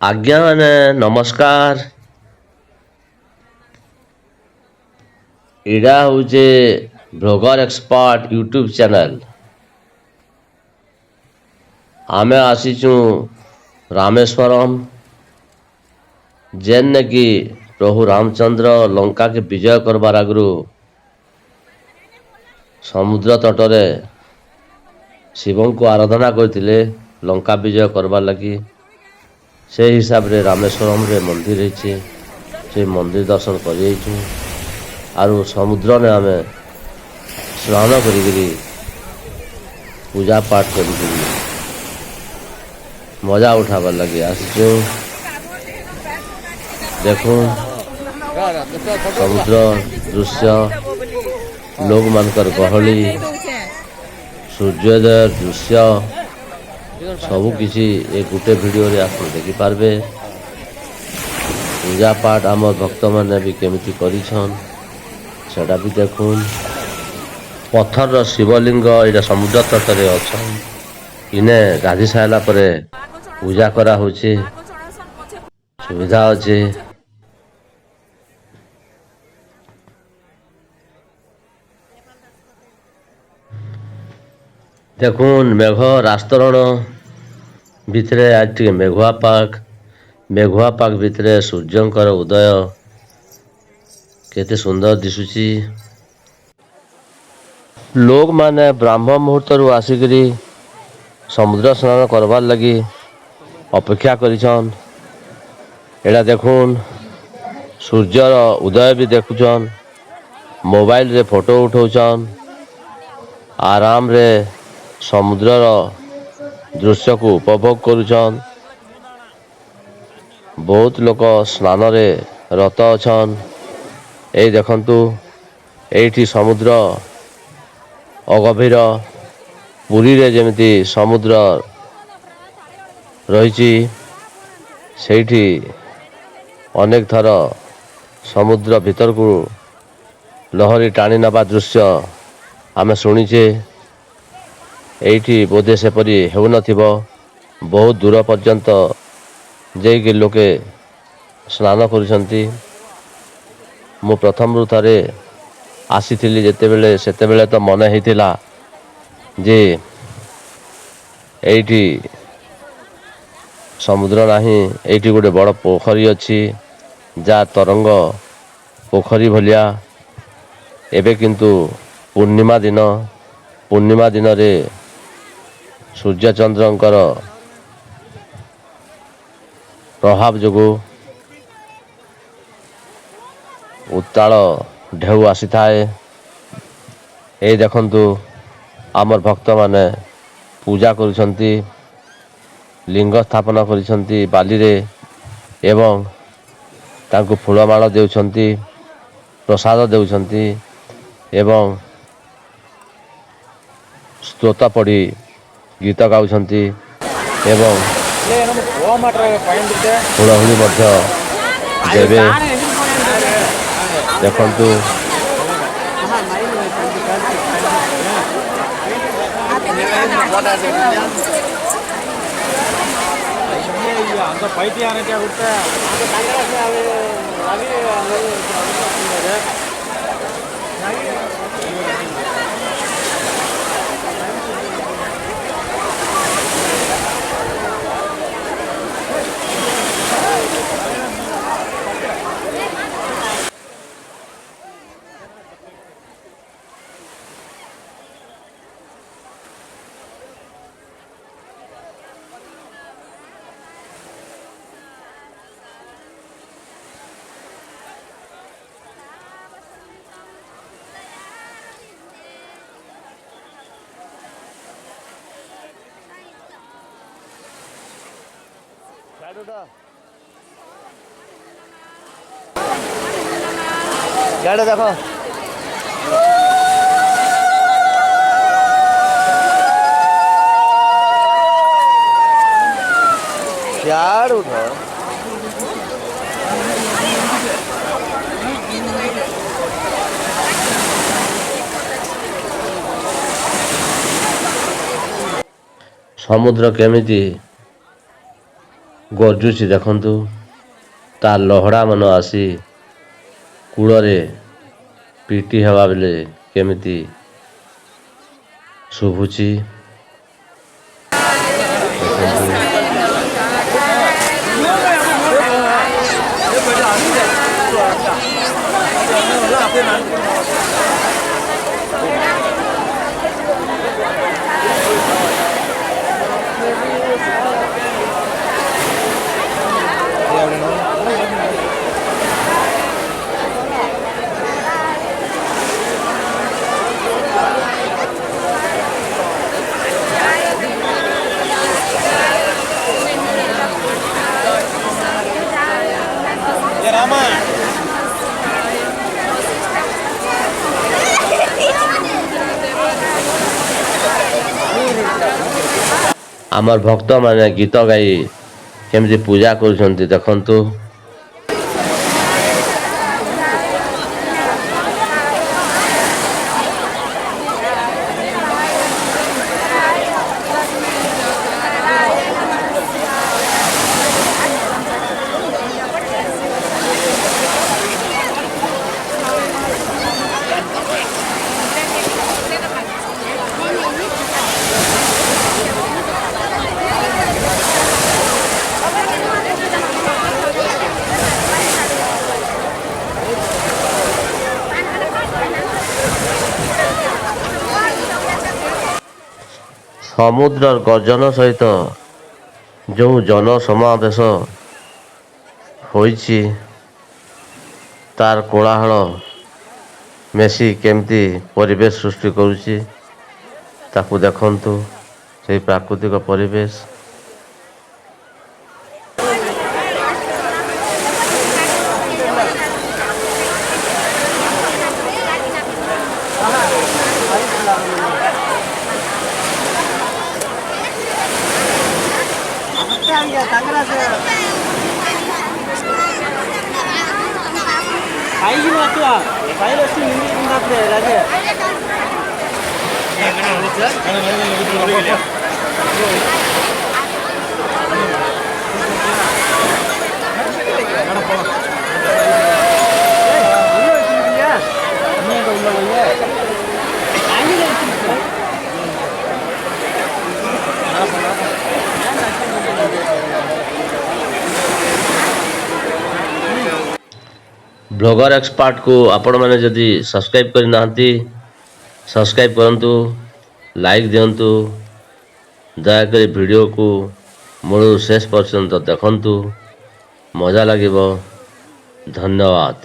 आज्ञा मैंने नमस्कार। इड़ा हूँ ब्लॉगर एक्सपर्ट यूट्यूब चैनल। आमे आसीचु रामेश्वरम जेन कि प्रभु रामचंद्र लंका के विजय करबार आगु समुद्र तटरे शिव को आराधना करते लंका विजय करबार लगी। से हिसाब रे रामेश्वरम रे मंदिर है, से मंदिर दर्शन कर आरु समुद्र ने आमे स्नान करी पूजा पाठ करी मजा उठाबार लगे आसचु। देखो समुद्र दृश्य, लोग मानकर गहली, सूर्योदय दृश्य सबु किसी एक गोटे वीडियो रे आप देखि पारबे। पूजा पाठ आम भक्त मैंने भी केमिति करिछन सेटा भी देखुन। पत्थर शिवलिंग इटा समुद्र तटरे अच्छन। इने गाधी सारा परे पूजा करा होचे, सुविधा अच्छे। देखुन मेघ रास्तरण भितरे आज टे मेघुआ पाक भितरे सूर्यंकर उदय केते सुंदर दिशुची। लोग माने ब्राह्म मुहूर्त रु आसिकरी समुद्र स्नान करबार लगी अपेक्षा करिछन। एड़ा देखुन सूर्यर उदय भी देखुछन, मोबाइल रे फोटो उठाउछन, आराम रे समुद्रर दृश्य को उपभोग करुछन। बहुत लोक स्नान रे रत अछन। ए देखंतु एठी समुद्र अगभीर पुरी रे जेमिति समुद्र रहिछि सेठी अनेक थर समुद्र भीतर को लहरी टाणी नबा दृश्य आमे शुणीचे। एठी बोधे सेपरी हेउ नथिबो, बहुत दूर पर्यंत जेकी लोके स्नान करुछंती। मु प्रथम रु थरे आसीथिली जेतेबेले सेतेबेले तो मन हेतिला जे एठी समुद्र नाही, एठी गोटे बड़ पोखरी अछि जा तरंग पोखरी भलिया। एबे किंतु पूर्णिमा दिन रे सूर्य चंद्रंकर प्रभाव जोगु उत्ताल ढेउ आसी थाए। ए देखंतु आमर भक्त माने पूजा करुछंती, लिंग स्थापना करिछंती बाली रे एवं तांको फूलमाଳ देउछंती, प्रसाद देउछंती एवं स्तोत्र पढ़ी गीत गाउछंती एवं हुड़हुड़ी मध्य देवे। देखंतु देखो यार उठो समुद्र केमिति ଗର୍ଜୁଛି ଦେଖନ୍ତୁ। ତା ଲହଡ଼ା ମାନ ଆସି କୂଳରେ ପିଟି ହେବା ବେଲେ କେମିତି ଶୁଭୁଛି ଦେଖନ୍ତୁ। ଆମର ଭକ୍ତମାନେ ଗୀତ ଗାଇ କେମିତି ପୂଜା କରୁଛନ୍ତି ଦେଖନ୍ତୁ। ସମୁଦ୍ରର ଗର୍ଜନ ସହିତ ଯେଉଁ ଜନସମାବେଶ ହୋଇଛି ତାର କୋଳାହଳ ମିଶି କେମିତି ପରିବେଶ ସୃଷ୍ଟି କରୁଛି ତାକୁ ଦେଖନ୍ତୁ। ସେହି ପ୍ରାକୃତିକ ପରିବେଶ ବ୍ଲଗର ଏକ୍ସପର୍ଟକୁ ଆପଣମାନେ ଯଦି ସବସ୍କ୍ରାଇବ୍ କରିନାହାନ୍ତି ସବସ୍କ୍ରାଇବ୍ କରନ୍ତୁ, ଲାଇକ୍ ଦିଅନ୍ତୁ, ଦୟାକରି ଭିଡ଼ିଓକୁ ମୂଳରୁ ଶେଷ ପର୍ଯ୍ୟନ୍ତ ଦେଖନ୍ତୁ, ମଜା ଲାଗିବ। ଧନ୍ୟବାଦ।